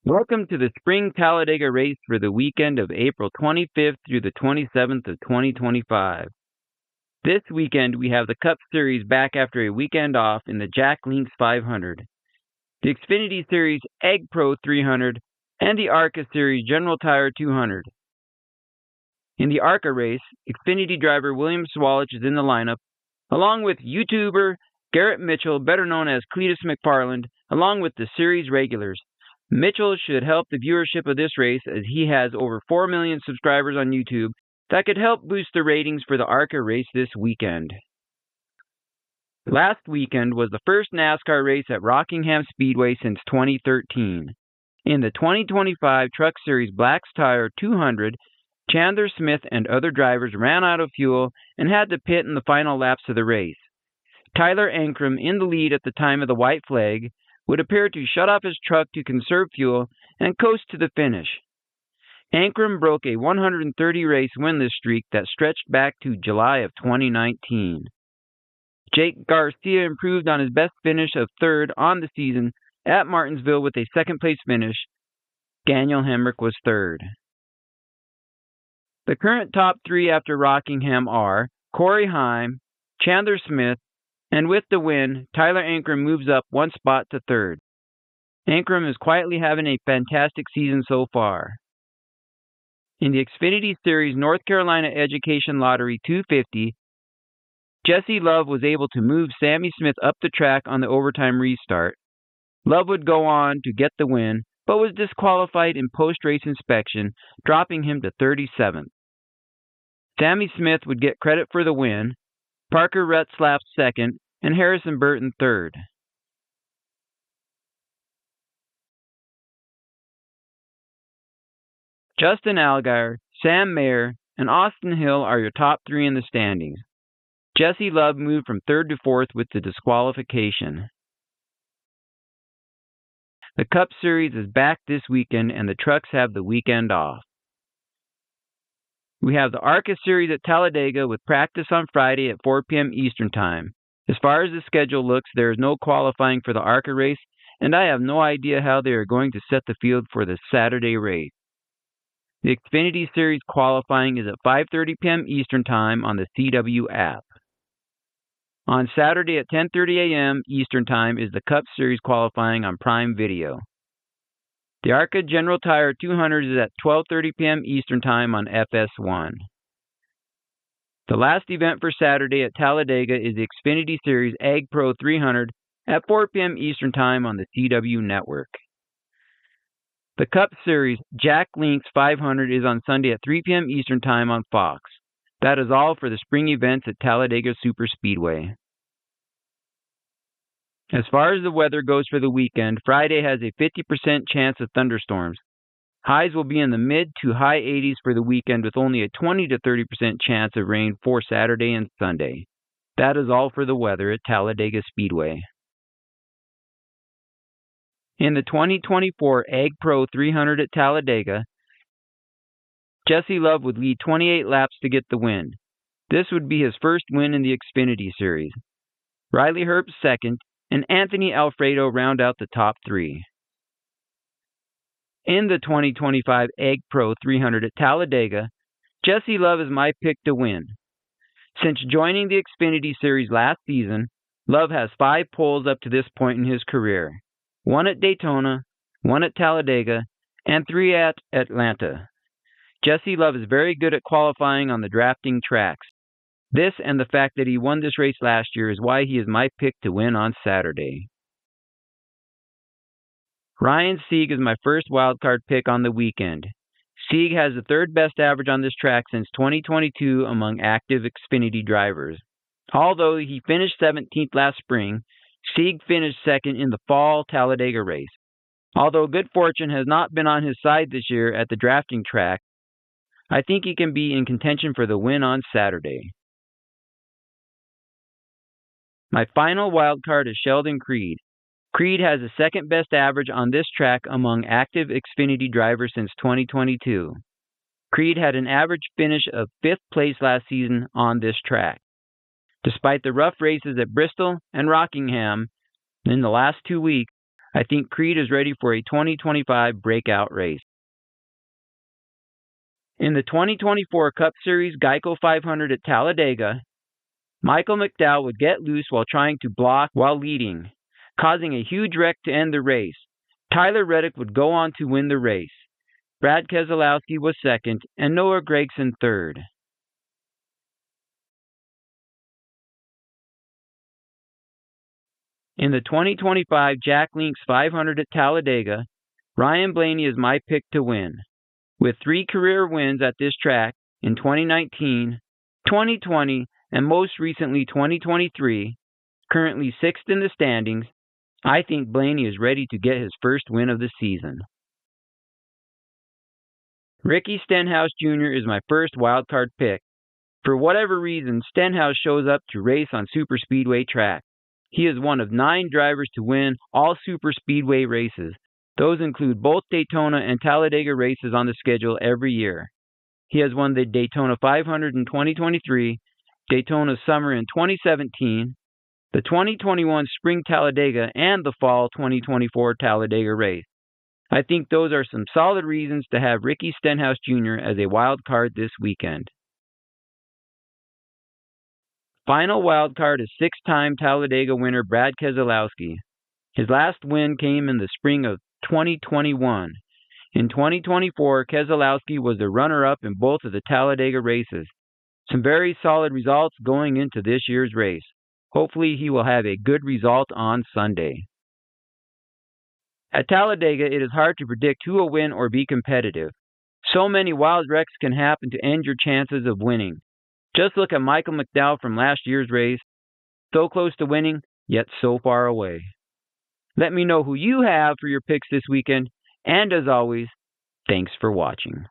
Welcome to the Spring Talladega race for the weekend of April 25th through the 27th of 2025. This weekend, we have the Cup Series back after a weekend off in the Jack Links 500, the Xfinity Series Egg Pro 300, and the Arca Series General Tire 200. In the Arca race, Xfinity driver William Swalich is in the lineup, along with YouTuber Garrett Mitchell, better known as Cletus McFarland, along with the series regulars. Mitchell should help the viewership of this race as he has over 4 million subscribers on YouTube that could help boost the ratings for the ARCA race this weekend. Last weekend was the first NASCAR race at Rockingham Speedway since 2013. In the 2025 Truck Series Black's Tire 200, Chandler Smith and other drivers ran out of fuel and had to pit in the final laps of the race. Tyler Ankrum, in the lead at the time of the white flag, would appear to shut off his truck to conserve fuel and coast to the finish. Ankrum broke a 130-race winless streak that stretched back to July of 2019. Jake Garcia improved on his best finish of third on the season at Martinsville with a second-place finish. Daniel Hemrick was third. The current top three after Rockingham are Corey Heim, Chandler Smith, and with the win, Tyler Ankrum moves up one spot to third. Ankrum is quietly having a fantastic season so far. In the Xfinity Series North Carolina Education Lottery 250, Jesse Love was able to move Sammy Smith up the track on the overtime restart. Love would go on to get the win, but was disqualified in post-race inspection, dropping him to 37th. Sammy Smith would get credit for the win, Parker Retzlaff second, and Harrison Burton third. Justin Allgaier, Sam Mayer, and Austin Hill are your top three in the standings. Jesse Love moved from third to fourth with the disqualification. The Cup Series is back this weekend and the trucks have the weekend off. We have the ARCA Series at Talladega with practice on Friday at 4 p.m. Eastern Time. As far as the schedule looks, there is no qualifying for the ARCA race, and I have no idea how they are going to set the field for the Saturday race. The Xfinity Series qualifying is at 5:30 p.m. Eastern Time on the CW app. On Saturday at 10:30 a.m. Eastern Time is the Cup Series qualifying on Prime Video. The ARCA General Tire 200 is at 12:30 p.m. Eastern Time on FS1. The last event for Saturday at Talladega is the Xfinity Series Egg Pro 300 at 4 p.m. Eastern Time on the CW network. The Cup Series Jack Links 500 is on Sunday at 3 p.m. Eastern Time on Fox. That is all for the spring events at Talladega Superspeedway. As far as the weather goes for the weekend, Friday has a 50% chance of thunderstorms. Highs will be in the mid to high 80s for the weekend with only a 20 to 30% chance of rain for Saturday and Sunday. That is all for the weather at Talladega Speedway. In the 2024 Egg Pro 300 at Talladega, Jesse Love would lead 28 laps to get the win. This would be his first win in the Xfinity Series. Riley Herbst second, and Anthony Alfredo round out the top three. In the 2025 Egg Pro 300 at Talladega, Jesse Love is my pick to win. Since joining the Xfinity Series last season, Love has 5 poles up to this point in his career. 1 at Daytona, 1 at Talladega, and 3 at Atlanta. Jesse Love is very good at qualifying on the drafting tracks. This and the fact that he won this race last year is why he is my pick to win on Saturday. Ryan Sieg is my first wildcard pick on the weekend. Sieg has the third best average on this track since 2022 among active Xfinity drivers. Although he finished 17th last spring, Sieg finished second in the fall Talladega race. Although good fortune has not been on his side this year at the drafting track, I think he can be in contention for the win on Saturday. My final wild card is Sheldon Creed. Creed has the second best average on this track among active Xfinity drivers since 2022. Creed had an average finish of 5th place last season on this track. Despite the rough races at Bristol and Rockingham in the last 2 weeks, I think Creed is ready for a 2025 breakout race. In the 2024 Cup Series Geico 500 at Talladega, Michael McDowell would get loose while trying to block while leading, causing a huge wreck to end the race. Tyler Reddick would go on to win the race. Brad Keselowski was second, and Noah Gragson third. In the 2025 Jack Links 500 at Talladega, Ryan Blaney is my pick to win. With 3 career wins at this track in 2019, 2020, and most recently 2023, currently 6th in the standings, I think Blaney is ready to get his first win of the season. Ricky Stenhouse Jr. is my first wildcard pick. For whatever reason, Stenhouse shows up to race on superspeedway track. He is one of 9 drivers to win all superspeedway races. Those include both Daytona and Talladega races on the schedule every year. He has won the Daytona 500 in 2023, Daytona Summer in 2017, the 2021 Spring Talladega, and the Fall 2024 Talladega race. I think those are some solid reasons to have Ricky Stenhouse Jr. as a wild card this weekend. Final wild card is 6-time Talladega winner Brad Keselowski. His last win came in the spring of 2021. In 2024, Keselowski was the runner-up in both of the Talladega races. Some very solid results going into this year's race. Hopefully he will have a good result on Sunday. At Talladega, it is hard to predict who will win or be competitive. So many wild wrecks can happen to end your chances of winning. Just look at Michael McDowell from last year's race. So close to winning, yet so far away. Let me know who you have for your picks this weekend. And as always, thanks for watching.